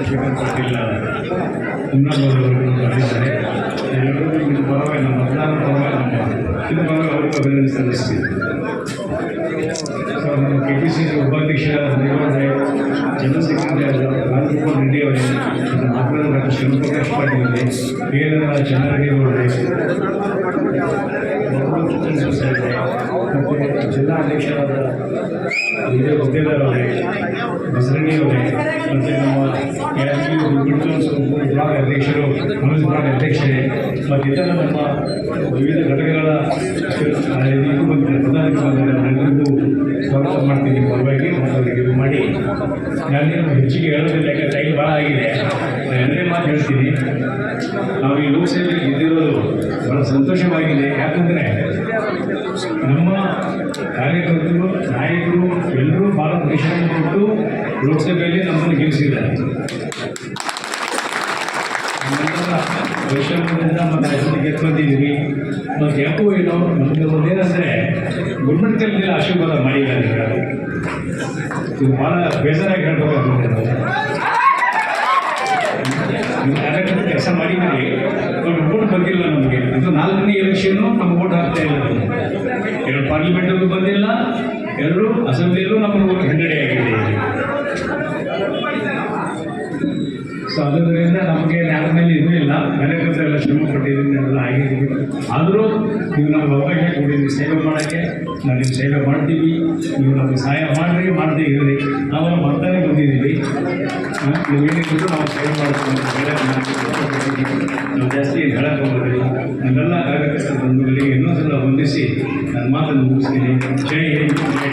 ಶ್ರೀಕಾಂತ್ ಪಾಟೀಲ್ ಹುಮ್ನಾಬಾದವರು ಬಂದಿದ್ದಾರೆ. ಎಲ್ಲರಿಗೂ ಇದು ಪರವಾಗಿ ನಮ್ಮ ಮತದಾನ ಪರವಾಗಿ ಇದು ಪರವಾಗಿ ಅವರಿಗೂ ಅಭಿನಂದನೆ ಸಲ್ಲಿಸ್ತೀವಿ. ಸೊ ನಮ್ಮ KPCC ಉಪಾಧ್ಯಕ್ಷ ನಿರ್ವಹಣೆ ಜನರಲ್ ಸೆಕ್ರೆಟರಿ ರಾಜಗೋಪಾಲ್ ರೆಡ್ಡಿ ಅವರೇ, ಮಾತನಾಡಿದ ಡಾಕ್ಟರ್ ಶಿವಪ್ರಕಾಶ್ ಪಾಟೀಲ್ ಅವರೇ, PLR ಚಂದ್ರರೆಡ್ಡಿ ಅವರೇ, ಮತ್ತು ಜಿಲ್ಲಾ ಅಧ್ಯಕ್ಷರಾದ ವಿಜಯ ಗುತ್ತೇದಾರ್ ಅವರೇ, ಬಸರಣ್ಣಿ ಅವರೇ, ಮತ್ತು ನಮ್ಮ ಬ್ಲಾಕ್ ಅಧ್ಯಕ್ಷರು, ಮನೋಜ್ ಬ್ಲಾಕ್ ಅಧ್ಯಕ್ಷರೇ, ಮತ್ತು ಇತರ ನಮ್ಮ ವಿವಿಧ ಘಟಕಗಳ ಇದು ಪ್ರಧಾನಮಂತ್ರಿಗಳಿಗೂ ಸ್ವಾಗತ ಮಾಡ್ತೀನಿ. ಪರವಾಗಿ ಅವರಿಗೆ ಇದು ಮಾಡಿ ನಾನು ಹೆಚ್ಚಿಗೆ ಹೇಳೋದಿಲ್ಲ, ಯಾಕೆ ಟೈಮ್ ಭಾಳ ಆಗಿದೆ. ಎರಡನೇ ಮಾತು ಹೇಳ್ತೀನಿ, ನಾವು ಈ ಲೋಕಸಭೆಗೆ ಗೆದ್ದಿರೋದು ಭಾಳ ಸಂತೋಷವಾಗಿದೆ. ಯಾಕಂದರೆ ನಮ್ಮ ಕಾರ್ಯಕರ್ತರು, ನಾಯಕರು ಎಲ್ಲರೂ ಭಾಳ ಪರಿಶ್ರಮ ಕೊಟ್ಟು ಲೋಕಸಭೆಯಲ್ಲಿ ನಮ್ಮನ್ನು ಗೆಲ್ಲಿಸಿದ್ದಾರೆ. ಪರಿಶ್ರಮದಿಂದ ಮತ್ತು ಅದನ್ನು ಗೆದ್ದು ಬಂದಿದ್ದೀವಿ. ಮತ್ತು ಯಾಕೋ ಏನೋ ನಮಗೆ ಒಂದೇನಂದರೆ ಗೌರ್ಮೆಂಟ್ ಕೈಲಿ ಆಶೀರ್ವಾದ ಮಾಡಿದ್ದಾರೆ. ಇದು ಭಾಳ ಬೇಜಾರಾಗಿ ಹೇಳ್ಬೇಕಾಗ್ತದೆ. ನೀವು ಕಾರ್ಯಕರ್ತ ಕೆಲಸ ಮಾಡಿದ್ದೀರಿ, ಓಟ್ ಬಂದಿಲ್ಲ ನಮಗೆ. ಇದು 4ನೇ ಎಲೆಕ್ಷನ್ನು ನಮ್ಗೆ ಓಟ್ ಹಾಕ್ತಾ ಇಲ್ಲ. 2 ಪಾರ್ಲಿಮೆಂಟಲ್ಲೂ ಬಂದಿಲ್ಲ, 2 ಅಸೆಂಬ್ಲಿಯಲ್ಲೂ ನಮಗೆ ಹಿನ್ನಡೆಯಾಗಿದೆ. ಸೊ ಅದರಿಂದ ನಮಗೆ ಯಾರ ಮೇಲೆ ಇದೂ ಇಲ್ಲ. ಕಾರ್ಯಕರ್ತ ಎಲ್ಲ ಶ್ರಮ ಪಟ್ಟಿದ್ದೀನಿ, ಎಲ್ಲ ಆಗಿದ್ದೀವಿ. ಆದರೂ ನೀವು ನಮ್ಗೆ ಅವಕಾಶ ಕೊಟ್ಟಿದ್ದೀವಿ ಸೇವೆ ಮಾಡೋಕ್ಕೆ. ನಾವು ನಿಮ್ಮ ಸೇವೆ ಮಾಡ್ತೀವಿ, ನೀವು ನಮಗೆ ಸಹಾಯ ಮಾಡಿರಿ, ಮಾಡದೇ ಇರಲಿ. ನಾವು ಬರ್ತಾನೆ ಬಂದಿದ್ದೀವಿ. ನೀವು ಏನಿದ್ರು ನಾವು ಸೇವೆ ಮಾಡ್ತೀವಿ. ನಾವು ಜಾಸ್ತಿ ಹೇಳಕ್ಕೆ ಹೋಗೋದಿಲ್ಲ. ನನ್ನೆಲ್ಲ ಕಾರ್ಯಕರ್ತರ ಬಂಧುಗಳಿಗೆ ಇನ್ನೊಂದ್ಸಲ ವಂದಿಸಿ ನನ್ನ ಮಾತನ್ನು ಮುಗಿಸ್ತೀನಿ. ಜೈ ಹಿಂದ್, ಜೈ